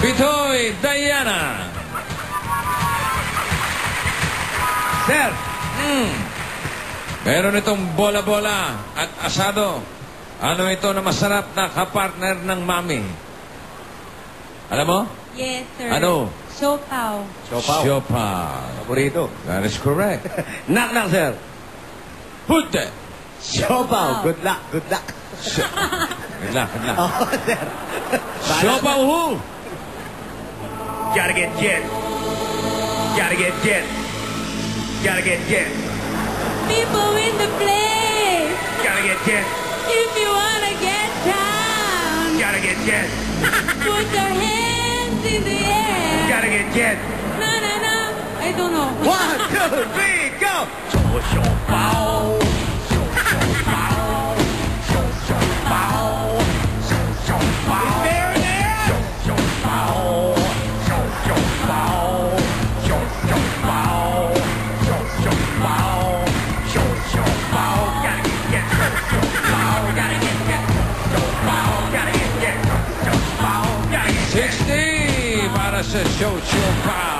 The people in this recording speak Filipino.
Bitoy Diana. Sir. Meron itong bola-bola at asado. Ano ito na masarap na kapartner ng mami? Alam mo? Yes, sir. Ano? Siopaw. Siopaw. Siopaw. Paborito. That is correct. Knock, sir. Putte. Siopaw. Good luck, good luck. Good luck, good luck. Oh, sir. Siopaw who? Gotta get jet. Gotta get jet. Gotta get jet. People in the place. Gotta get jet. If you wanna get down, Gotta get jet. put your hands in the air. Gotta get jet. No, no, no. I don't know. 1, 2, 3, go! 小包，小包，60 para sa Siopaw.